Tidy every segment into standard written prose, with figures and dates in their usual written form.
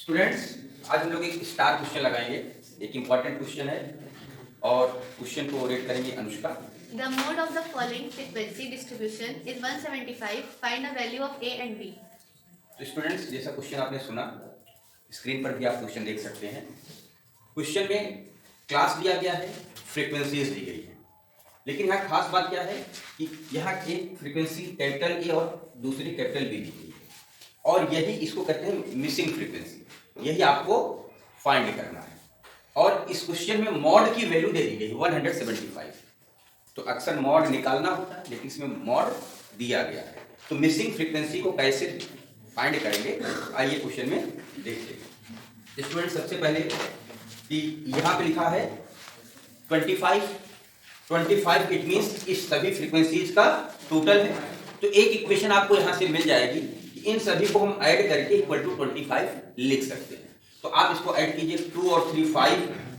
Students, आज हम लोग एक स्टार क्वेश्चन लगाएंगे। एक इम्पॉर्टेंट क्वेश्चन है और क्वेश्चन को रेट करेंगे Anushka. The mode of the following frequency distribution is 175. Find a value of A and B. तो स्टूडेंट्स, जैसा क्वेश्चन आपने सुना, स्क्रीन पर भी आप क्वेश्चन देख सकते हैं। क्वेश्चन में क्लास दिया गया है, फ्रीक्वेंसीज दी गई है, लेकिन यहाँ खास बात क्या है कि यहाँ एक फ्रीक्वेंसी कैपिटल ए और दूसरी कैपिटल बी दी गई है, और यही इसको कहते हैं मिसिंग फ्रीक्वेंसी। यही आपको फाइंड करना है। और इस क्वेश्चन में मॉड की वैल्यू दे दी गई 175। तो अक्सर मॉड निकालना होता है, लेकिन इसमें मॉड दिया गया है। तो मिसिंग फ्रीक्वेंसी को कैसे फाइंड करेंगे, आइए क्वेश्चन में देखते हैं। स्टूडेंट, सबसे पहले कि यहाँ पे लिखा है 25 इट मीन्स इस सभी फ्रीक्वेंसीज का टोटल है। तो एक इक्वेशन आपको यहाँ से मिल जाएगी, इन सभी को हम ऐड करके इक्वल टू 25 लिख सकते हैं। तो आप इसको ऐड कीजिए, 2 और 3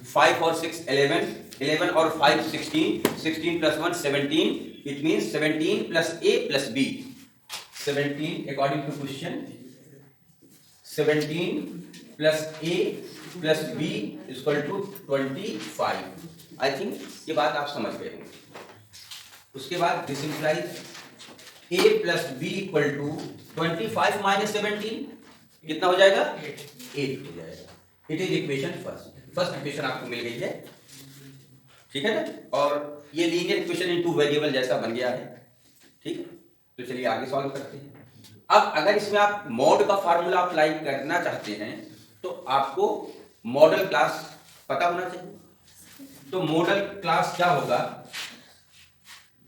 5 और 6 11 और 5 16 plus 1 17, it means 17 plus a plus b. 17 according to question 17 plus a plus b equal to 25। I think ये बात आप समझ गए होंगे। उसके बाद this implies a plus b equal to 25 minus 17 कितना हो जाएगा? 8 हो जाएगा। It is equation first equation आपको मिल गई है, ठीक है ना। और ये linear equation in two variable जैसा बन गया है, ठीक है। तो चलिए आगे सॉल्व करते हैं। अब अगर इसमें आप मॉड का फार्मूला अप्लाई करना चाहते हैं तो आपको मॉडल क्लास पता होना चाहिए। तो मॉडल क्लास क्या होगा?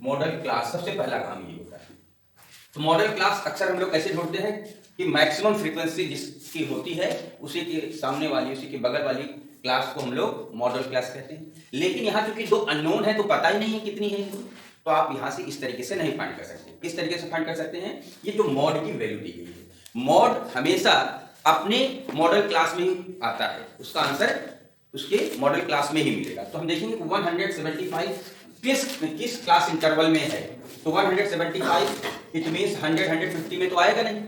मॉडल क्लास सबसे पहला काम ये होता है। तो मॉडल क्लास अक्सर हम लोग कैसे ढूंढते हैं कि मैक्सिमम फ्रीक्वेंसी जिसकी होती है उसी के सामने वाली, उसी के बगल वाली क्लास को हम लोग मॉडल क्लास कहते हैं। लेकिन यहाँ चूंकि दो अननोन है तो पता ही नहीं है कितनी है, तो आप यहाँ से इस तरीके से नहीं फाइंड कर सकते। किस तरीके से फाइंड कर सकते हैं? ये जो मॉड की वैल्यू दी गई है, मॉड हमेशा अपने मॉडल क्लास में ही आता है, उसका आंसर उसके मॉडल क्लास में ही मिलेगा। तो हम देखेंगे 175 किस क्लास इंटरवल में है। तो 175 इट मींस 100 150 में तो आएगा नहीं।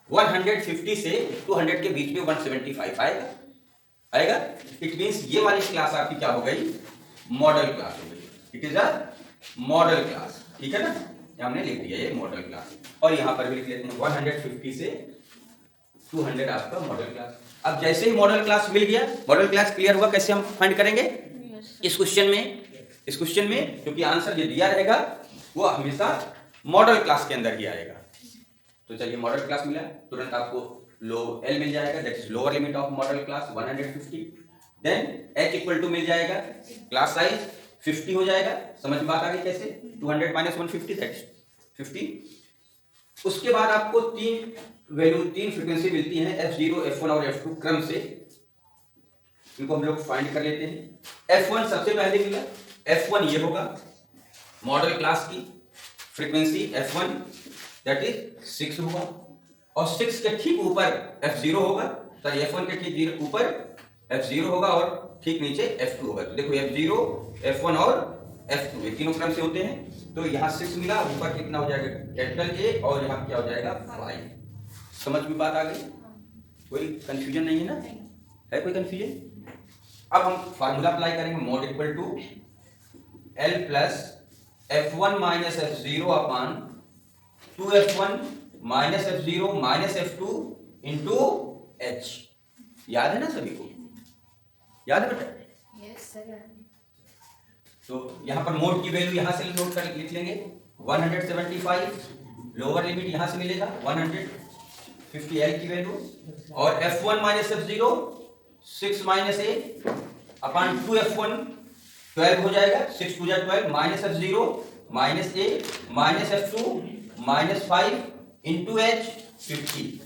150 से 200 के बीच में 175 आएगा। इट मींस ये वाली क्लास आपकी क्या हो गई? मॉडल क्लास हो गई। It is a model class, ठीक है ना। हमने लिख दिया ये मॉडल क्लास, और यहां पर भी लिख लेते हैं 150 से 200 आपका मॉडल क्लास। अब जैसे ही मॉडल क्लास मिल गया, मॉडल क्लास क्लियर हुआ, कैसे हम फाइंड करेंगे? इस क्वेश्चन में क्योंकि आंसर जो दिया रहेगा वो हमेशा मॉडल क्लास के अंदर ही आएगा। तो चलिए, मॉडल क्लास मिला, तुरंत आपको लो एल मिल जाएगा, that is lower limit of modal class 150। Then H equal to मिल जाएगा, क्लास साइज 50 हो जाएगा। समझ में बात आ गई कैसे? 200 माइनस 150 दैट इज 50। उसके बाद आपको तीन फ्रीक्वेंसी मिलती है, F0 F1 और F2 क्रम से। इनको हम लोग फाइंड कर लेते हैं। F1 सबसे पहले मिला, F1 ये होगा मॉडल क्लास की फ्रीक्वेंसी F1 दैट इज 6 होगा, और 6 के ठीक ऊपर F0 होगा। तो F1 के ठीक ऊपर F0 होगा और ठीक नीचे F2 होगा। तो देखो F0 F1 और F2 ये तीनों क्रम से होते हैं। तो यहाँ 6 मिला, ऊपर कितना हो जाएगा? कैपिटल A, और यहाँ क्या हो जाएगा? 5। समझ में बात आ गई? कोई कंफ्यूजन नहीं है ना? है कोई कंफ्यूजन? अब हम फार्मूला अप्लाई करेंगे, mode equal to L plus F1 minus F0 upon 2F1 minus F0 minus F2 into H। याद है ना सभी को? याद है बेटा? Yes, sir. तो यहाँ पर मोड की वैल्यू यहाँ से नोट कर लिख लेंगे 175, लोअर लिमिट यहाँ से मिलेगा 150 L की वैल्यू, और F1 minus F0 6 minus A upon 2F1 12 हो जाएगा, 6 2 12 minus F0 minus A minus F2 minus 5 into H 50।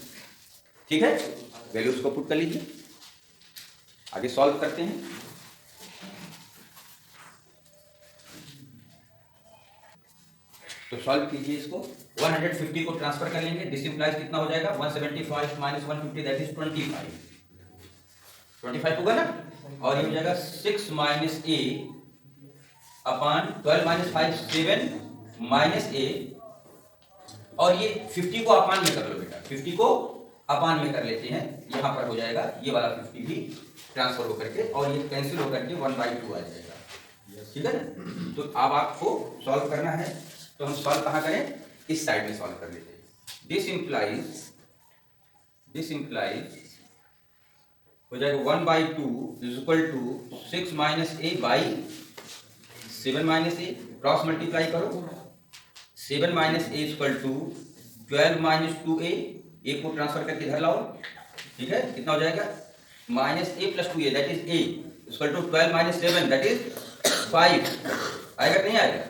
ठीक है, वैल्यूज को पुट कर लीजिए, आगे सॉल्व करते हैं। तो सॉल्व कीजिए इसको, 150 को ट्रांसफर कर लेंगे, दिस इंप्लाइज कितना हो जाएगा? 175 माइनस 150 दैट इज 25 होगा ना। और ये हो जाएगा 6 minus A upon 12 minus 5 7 minus A, और ये 50 को अपान में कर लो बेटा, 50 को अपान में कर लेते हैं, यहाँ पर हो जाएगा ये वाला 50 भी ट्रांसफर होकर के और ये कैंसिल होकर के 1/2 आ जाएगा, ठीक है ना। तो अब आपको सॉल्व करना है, तो हम सॉल्व कहाँ करें, इस साइड में सॉल्व कर लेते हैं। दिस इंप्लाइज हो जाएगा 1/2 is equal to 6 minus a by 7 minus a, cross multiply करो, 7 minus a equal to 12 minus 2a, a को ट्रांसफर करके इधर लाओ, ठीक है, कितना हो जाएगा minus a plus 2a that is a equal to 12 minus 7 that is 5, आएगा कि नहीं आएगा,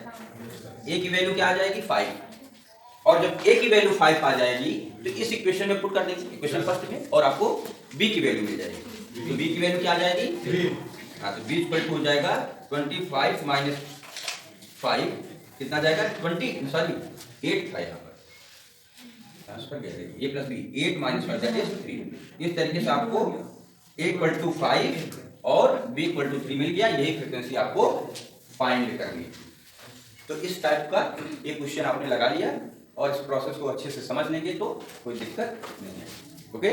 a की वैल्यू क्या आ जाएगी 5, और जब a की वैल्यू 5 आ जाएगी तो इस इक्वेशन में पुट कर देंगे, इक्वेशन फर्स्ट में, और आपको b की वैल्यू मिल जाएगी, तो b की वैल्यू क्या आ जाएगी, हाँ, तो b इक्वल टू हो जाएगा 25 माइनस 5 कितना जाएगा 8 था यहाँ पर ट्रांसफर गया है, a plus b 8 minus 5 that is 3। इस तरीके से आपको a इक्वल टू 5 और b इक्वल टू 3 मिल गया, यही फ्रीक्वेंसी आपको फाइंड करनी है। तो इस टाइप का एक क्वेश्चन आपने लगा लिया और इस प्रोसेस को अच्छे से समझ लेंगे तो कोई दिक्कत नहीं है। ओके।